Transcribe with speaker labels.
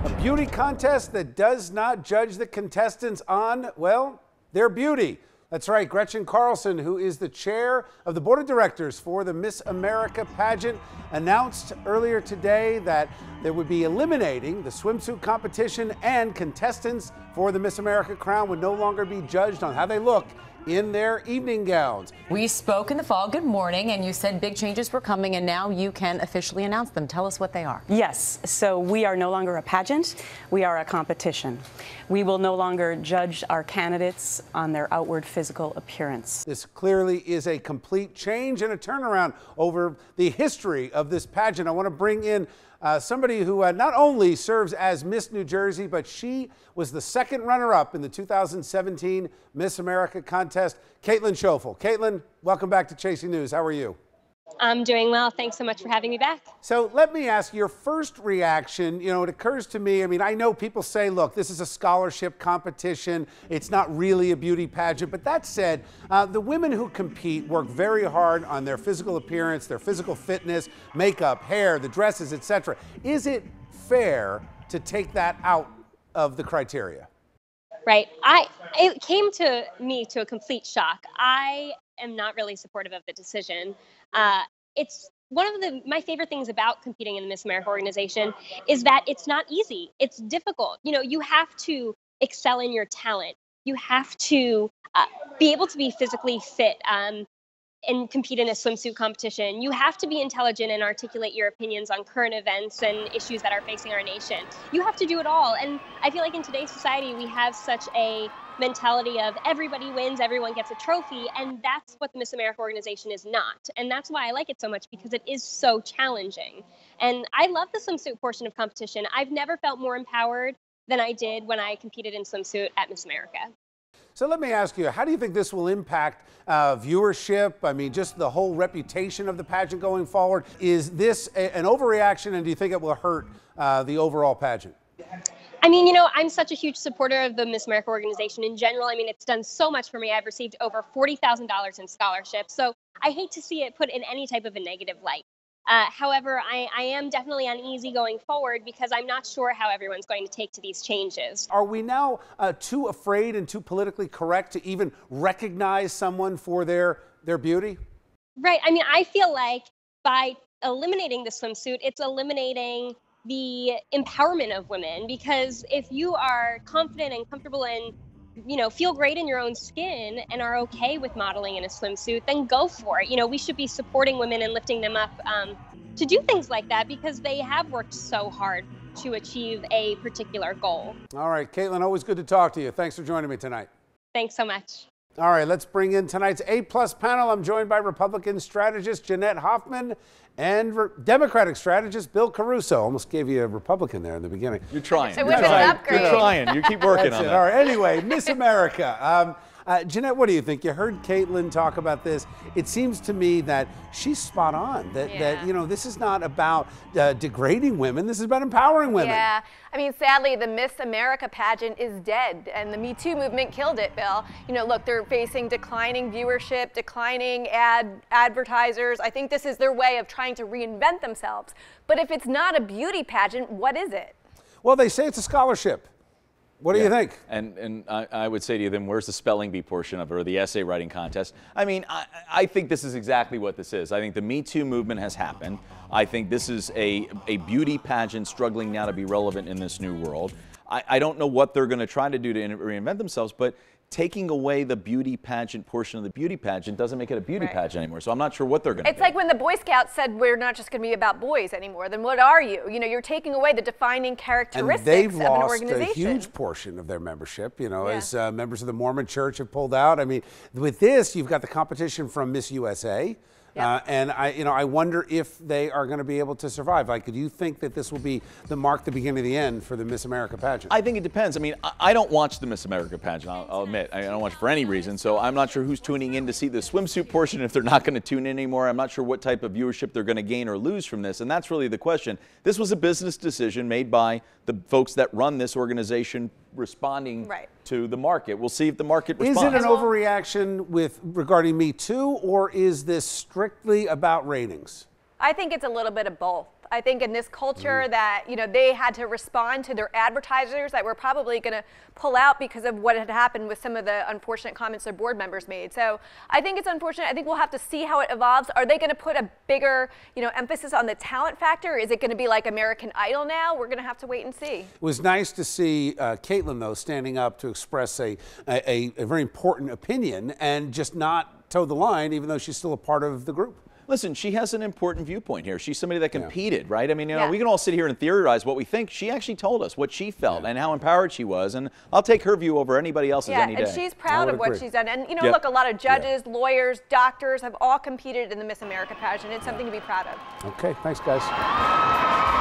Speaker 1: A beauty contest that does not judge the contestants on, well, their beauty. That's right, Gretchen Carlson, who is the chair of the board of directors for the Miss America pageant, announced earlier today that they would be eliminating the swimsuit competition, and contestants for the Miss America crown would no longer be judged on how they look in their evening gowns.
Speaker 2: We spoke in the fall. Good morning. And you said big changes were coming, and now you can officially announce them. Tell us what they are.
Speaker 3: Yes. So we are no longer a pageant. We are a competition. We will no longer judge our candidates on their outward physical appearance.
Speaker 1: This clearly is a complete change and a turnaround over the history of this pageant. I want to bring in somebody who not only serves as Miss New Jersey, but she was the second runner-up in the 2017 Miss America contest, Kaitlyn Schoeffel. Kaitlyn, welcome back to Chasing News. How are you?
Speaker 4: I'm doing well. Thanks so much for having me back.
Speaker 1: So let me ask your first reaction. You know, it occurs to me, I mean, I know people say, look, this is a scholarship competition. It's not really a beauty pageant. But that said, the women who compete work very hard on their physical appearance, their physical fitness, makeup, hair, the dresses, etc. Is it fair to take that out of the criteria?
Speaker 4: Right. It came to me to a complete shock. I am not really supportive of the decision. It's one of my favorite things about competing in the Miss America organization is that it's not easy. It's difficult. You know, you have to excel in your talent. You have to be able to be physically fit and compete in a swimsuit competition. You have to be intelligent and articulate your opinions on current events and issues that are facing our nation. You have to do it all. And I feel like in today's society, we have such a mentality of everybody wins, everyone gets a trophy, and that's what the Miss America organization is not. And that's why I like it so much, because it is so challenging. And I love the swimsuit portion of competition. I've never felt more empowered than I did when I competed in swimsuit at Miss America.
Speaker 1: So let me ask you, how do you think this will impact viewership? I mean, just the whole reputation of the pageant going forward. Is this an overreaction, and do you think it will hurt the overall pageant?
Speaker 4: I mean, you know, I'm such a huge supporter of the Miss America organization in general. I mean, it's done so much for me. I've received over $40,000 in scholarships. So I hate to see it put in any type of a negative light. However, I am definitely uneasy going forward, because I'm not sure how everyone's going to take to these changes.
Speaker 1: Are we now too afraid and too politically correct to even recognize someone for their beauty?
Speaker 4: Right. I mean, I feel like by eliminating the swimsuit, it's eliminating the empowerment of women, because if you are confident and comfortable and, you know, feel great in your own skin and are okay with modeling in a swimsuit, then go for it. You know, we should be supporting women and lifting them up to do things like that, because they have worked so hard to achieve a particular goal. All
Speaker 1: right, Kaitlyn, always good to talk to you. Thanks for joining me tonight.
Speaker 4: Thanks so much.
Speaker 1: All right, let's bring in tonight's A-plus panel. I'm joined by Republican strategist Jeanette Hoffman and Democratic strategist Bill Caruso. Almost gave you a Republican there in the beginning.
Speaker 5: You're trying.
Speaker 2: So we've been an upgrade.
Speaker 5: You're trying. You keep working on that.
Speaker 1: All right, anyway, Miss America. Jeanette, what do you think? You heard Kaitlyn talk about this. It seems to me that she's spot on, that you know, this is not about degrading women. This is about empowering women.
Speaker 6: Yeah. I mean, sadly, the Miss America pageant is dead, and the Me Too movement killed it, Bill. You know, look, they're facing declining viewership, declining advertisers. I think this is their way of trying to reinvent themselves. But if it's not a beauty pageant, what is it?
Speaker 1: Well, they say it's a scholarship. What do you think?
Speaker 5: And I would say to you then, where's the spelling bee portion of it, or the essay writing contest? I mean, I think this is exactly what this is. I think the Me Too movement has happened. I think this is a beauty pageant struggling now to be relevant in this new world. I don't know what they're going to try to do to reinvent themselves, but taking away the beauty pageant portion of the beauty pageant doesn't make it a beauty pageant anymore. So I'm not sure what they're going to do.
Speaker 6: It's like when the Boy Scouts said we're not just going to be about boys anymore. Then what are you? You know, you're taking away the defining characteristics of an organization.
Speaker 1: And they've lost a huge portion of their membership, you know, as members of the Mormon Church have pulled out. I mean, with this, you've got the competition from Miss USA. And I wonder if they are going to be able to survive. Like, do you think that this will be the beginning of the end for the Miss America pageant?
Speaker 5: I think it depends. I mean, I don't watch the Miss America pageant, I'll admit. I don't watch it for any reason, so I'm not sure who's tuning in to see the swimsuit portion. If they're not going to tune in anymore, I'm not sure what type of viewership they're going to gain or lose from this, and that's really the question. This was a business decision made by the folks that run this organization, responding to the market. We'll see if the market responds.
Speaker 1: Is it an overreaction regarding Me Too, or is this strictly about ratings?
Speaker 6: I think it's a little bit of both. I think in this culture that, you know, they had to respond to their advertisers that were probably going to pull out because of what had happened with some of the unfortunate comments their board members made. So I think it's unfortunate. I think we'll have to see how it evolves. Are they going to put a bigger, you know, emphasis on the talent factor? Is it going to be like American Idol now? We're going to have to wait and see.
Speaker 1: It was nice to see Kaitlyn, though, standing up to express a very important opinion and just not toe the line, even though she's still a part of the group.
Speaker 5: Listen, she has an important viewpoint here. She's somebody that competed, right? I mean, you know,
Speaker 6: Yeah.
Speaker 5: we can all sit here and theorize what we think. She actually told us what she felt and how empowered she was, and I'll take her view over anybody else's any day.
Speaker 6: And she's proud of what
Speaker 1: agree.
Speaker 6: she's done. And, you know, look, a lot of judges, lawyers, doctors have all competed in the Miss America pageant. It's something to be proud of.
Speaker 1: Okay, thanks, guys.